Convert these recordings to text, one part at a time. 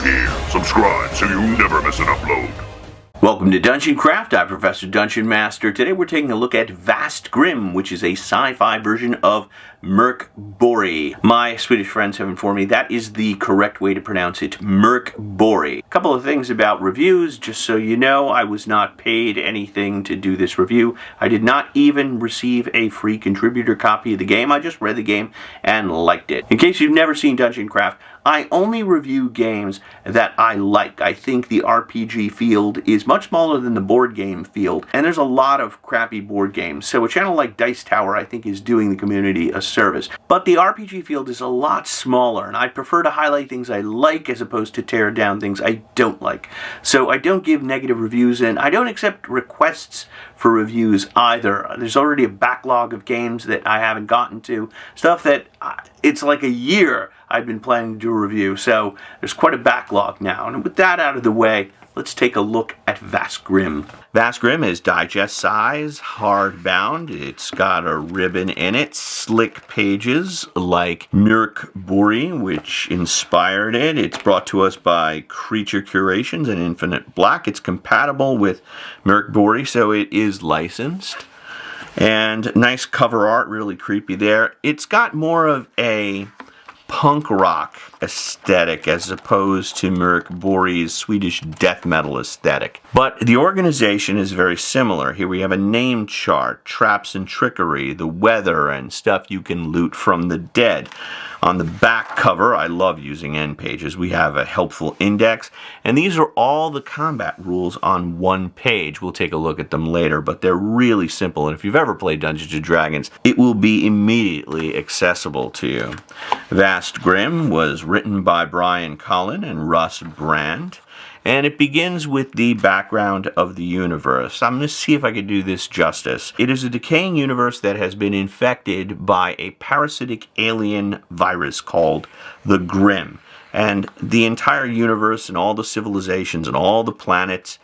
here. Subscribe so you never miss an upload. Welcome to Dungeon Craft. I'm Professor Dungeon Master. Today we're taking a look at Vast Grimm, which is a sci-fi version of Mörkborg. My Swedish friends have informed me that is the correct way to pronounce it, Mörkborg. A couple of things about reviews, just so you know, I was not paid anything to do this review. I did not even receive a free contributor copy of the game. I just read the game and liked it. In case you've never seen Dungeon Craft, I only review games that I like. I think the RPG field is much smaller than the board game field, and there's a lot of crappy board games. So a channel like Dice Tower, I think, is doing the community a service. But the RPG field is a lot smaller, and I prefer to highlight things I like as opposed to tear down things I don't like. So I don't give negative reviews, and I don't accept requests for reviews either. There's already a backlog of games that I haven't gotten to. Stuff that it's like a year I've been planning to do a review, so there's quite a backlog now. And with that out of the way, let's take a look at Vast Grimm. Vast Grimm is digest size, hardbound. It's got a ribbon in it, slick pages like Mörkborg, which inspired it. It's brought to us by Creature Curations and Infinite Black. It's compatible with Mörkborg, so it is licensed. And nice cover art, really creepy there. It's got more of a punk rock aesthetic as opposed to Mörkborg's Swedish death metal aesthetic. But the organization is very similar. Here we have a name chart, traps and trickery, the weather, and stuff you can loot from the dead. On the back cover, I love using end pages, we have a helpful index, and these are all the combat rules on one page. We'll take a look at them later, but they're really simple, and if you've ever played Dungeons & Dragons, it will be immediately accessible to you. Vast Grimm was written by Brian Collin and Russ Brand, and it begins with the background of the universe. I'm going to see if I can do this justice. It is a decaying universe that has been infected by a parasitic alien virus called the Grimm. And the entire universe and all the civilizations and all the planets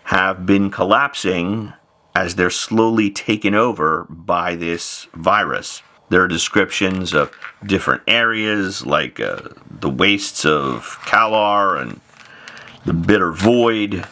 have been collapsing as they're slowly taken over by this virus. There are descriptions of different areas like the wastes of Kalar and the Bitter Void,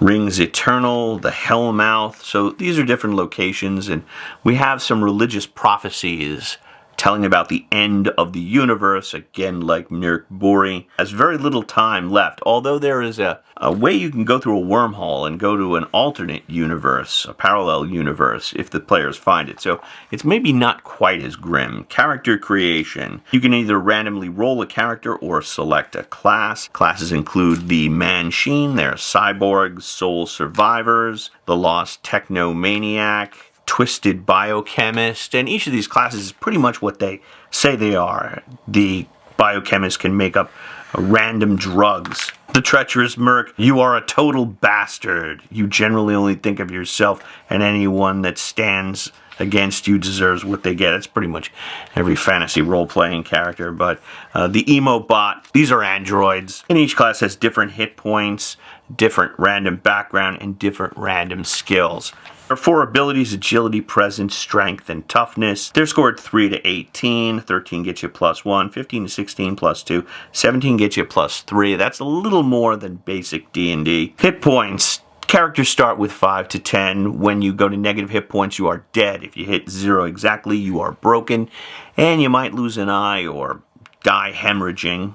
Rings Eternal, the Hellmouth. So these are different locations, and we have some religious prophecies telling about the end of the universe, again like Mörkborg. Has very little time left, although there is a way you can go through a wormhole and go to an alternate universe, a parallel universe, if the players find it. So it's maybe not quite as grim. Character creation. You can either randomly roll a character or select a class. Classes include the Manchine, they're cyborgs, soul survivors, the lost technomaniac, twisted biochemist, and each of these classes is pretty much what they say they are. The biochemist can make up random drugs. The treacherous merc, you are a total bastard. You generally only think of yourself, and anyone that stands against you deserves what they get. It's pretty much every fantasy role-playing character. But the emo bot, these are androids, and each class has different hit points, different random background, and different random skills. There are 4 abilities: agility, presence, strength, and toughness. They're scored 3 to 18. 13 gets you +1. 15 to 16 +2. 17 gets you +3. That's a little more than basic D&D. Hit points. Characters start with 5 to 10. When you go to negative hit points, you are dead. If you hit 0 exactly, you are broken, and you might lose an eye or die hemorrhaging.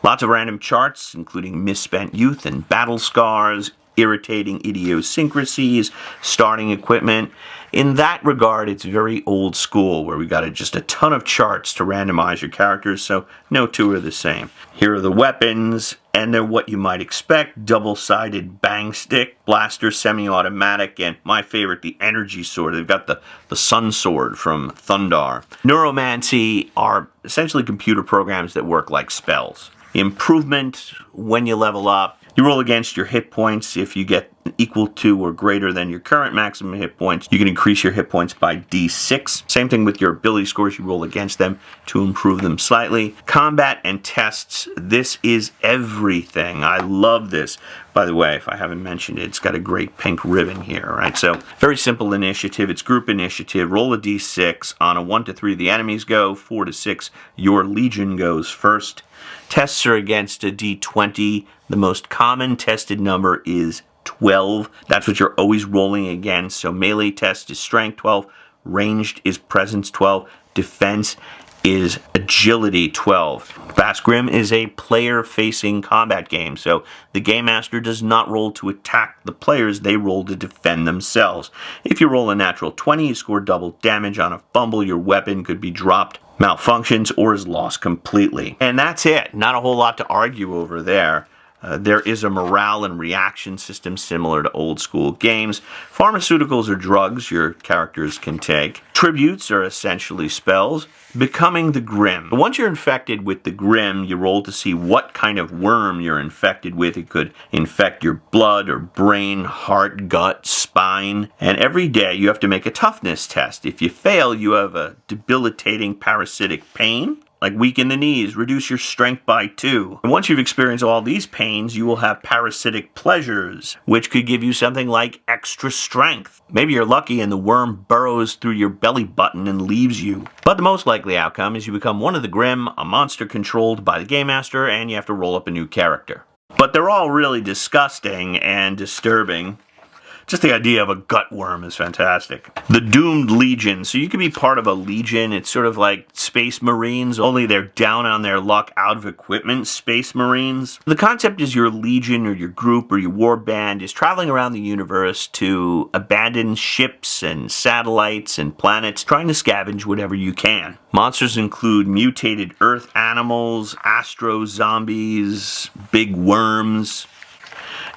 Lots of random charts, including misspent youth and battle scars, irritating idiosyncrasies, starting equipment. In that regard, it's very old school, where we got just a ton of charts to randomize your characters, so no two are the same. Here are the weapons, and they're what you might expect: double-sided bang stick, blaster, semi-automatic, and my favorite, the energy sword. They've got the sun sword from Thundar. Neuromancy are essentially computer programs that work like spells. Improvement: when you level up, you roll against your hit points. If you get equal to or greater than your current maximum hit points, you can increase your hit points by D6. Same thing with your ability scores, you roll against them to improve them slightly. Combat and tests, this is everything. I love this. By the way, if I haven't mentioned it, it's got a great pink ribbon here, right? So, very simple initiative. It's group initiative. Roll a D6. On a 1 to 3, the enemies go. 4 to 6, your legion goes first. Tests are against a D20. The most common tested number is 12. That's what you're always rolling against. So melee test is strength 12, ranged is presence 12, defense is agility 12. Vast Grimm is a player-facing combat game, so the Game Master does not roll to attack the players, they roll to defend themselves. If you roll a natural 20, you score double damage. On a fumble, your weapon could be dropped, malfunctions, or is lost completely. And that's it. Not a whole lot to argue over there. There is a morale and reaction system similar to old school games. Pharmaceuticals are drugs your characters can take. Tributes are essentially spells. Becoming the Grimm. Once you're infected with the Grimm, you roll to see what kind of worm you're infected with. It could infect your blood or brain, heart, gut, spine. And every day you have to make a toughness test. If you fail, you have a debilitating parasitic pain, like weaken the knees, reduce your strength by 2. And once you've experienced all these pains, you will have parasitic pleasures, which could give you something like extra strength. Maybe you're lucky and the worm burrows through your belly button and leaves you. But the most likely outcome is you become one of the Grimm, a monster controlled by the Game Master, and you have to roll up a new character. But they're all really disgusting and disturbing. Just the idea of a gut worm is fantastic. The Doomed Legion. So you can be part of a legion. It's sort of like Space Marines, only they're down on their luck, out of equipment Space Marines. The concept is your legion or your group or your war band is traveling around the universe to abandon ships and satellites and planets, trying to scavenge whatever you can. Monsters include mutated Earth animals, astro zombies, big worms,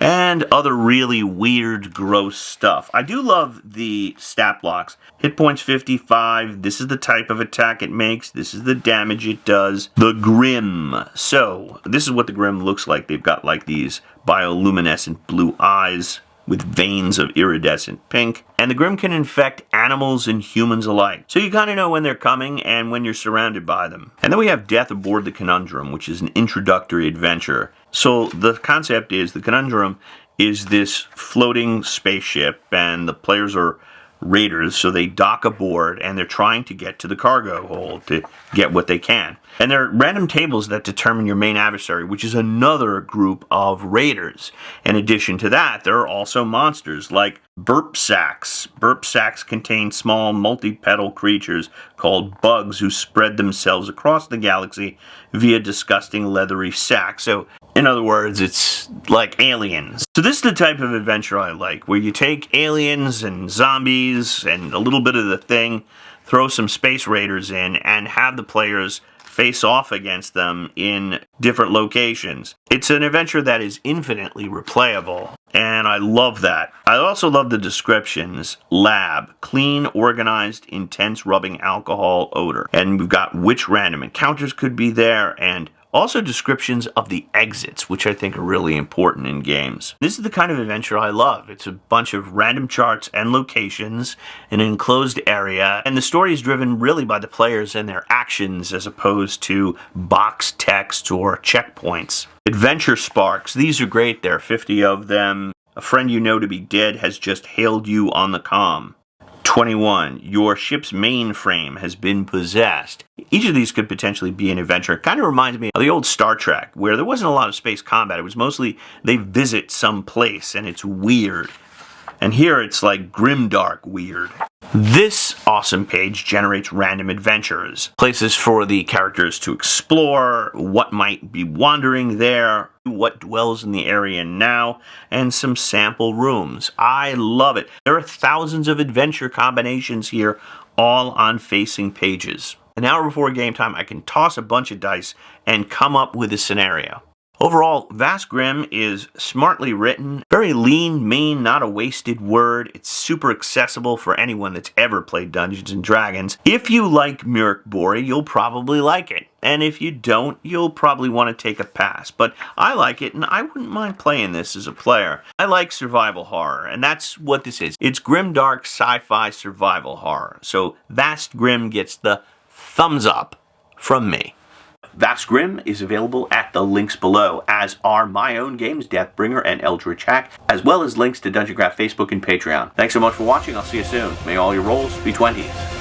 and other really weird, gross stuff. I do love the stat blocks. Hit points 55, this is the type of attack it makes, this is the damage it does. The Grimm. So, this is what the Grimm looks like. They've got like these bioluminescent blue eyes with veins of iridescent pink. And the Grimm can infect animals and humans alike. So you kind of know when they're coming and when you're surrounded by them. And then we have Death Aboard the Conundrum, which is an introductory adventure. So the concept is the Conundrum is this floating spaceship and the players are raiders, so they dock aboard and they're trying to get to the cargo hold to get what they can. And there are random tables that determine your main adversary, which is another group of raiders. In addition to that, there are also monsters like burp sacks. Burp sacks contain small multi-petal creatures called bugs who spread themselves across the galaxy via disgusting leathery sacks. So in other words, it's like aliens. So this is the type of adventure I like, where you take aliens and zombies and a little bit of the thing, throw some space raiders in, and have the players face off against them in different locations. It's an adventure that is infinitely replayable, and I love that. I also love the descriptions. Lab, clean, organized, intense rubbing alcohol odor. And we've got which random encounters could be there, and also descriptions of the exits, which I think are really important in games. This is the kind of adventure I love. It's a bunch of random charts and locations in an enclosed area, and the story is driven really by the players and their actions as opposed to box text or checkpoints. Adventure sparks. These are great. There are 50 of them. A friend you know to be dead has just hailed you on the comm. 21. Your ship's mainframe has been possessed. Each of these could potentially be an adventure. It kind of reminds me of the old Star Trek, where there wasn't a lot of space combat. It was mostly they visit some place, and it's weird. And here it's like grimdark weird. This awesome page generates random adventures. Places for the characters to explore, what might be wandering there, what dwells in the area now, and some sample rooms. I love it. There are thousands of adventure combinations here, all on facing pages. An hour before game time, I can toss a bunch of dice and come up with a scenario. Overall, Vast Grimm is smartly written, very lean, mean, not a wasted word. It's super accessible for anyone that's ever played Dungeons & Dragons. If you like Mörkborg, you'll probably like it. And if you don't, you'll probably want to take a pass. But I like it, and I wouldn't mind playing this as a player. I like survival horror, and that's what this is. It's grimdark sci-fi survival horror. So Vast Grimm gets the thumbs up from me. Vast Grimm is available at the links below, as are my own games, Deathbringer and Eldritch Hack, as well as links to Dungeon Craft Facebook and Patreon. Thanks so much for watching. I'll see you soon. May all your rolls be 20s.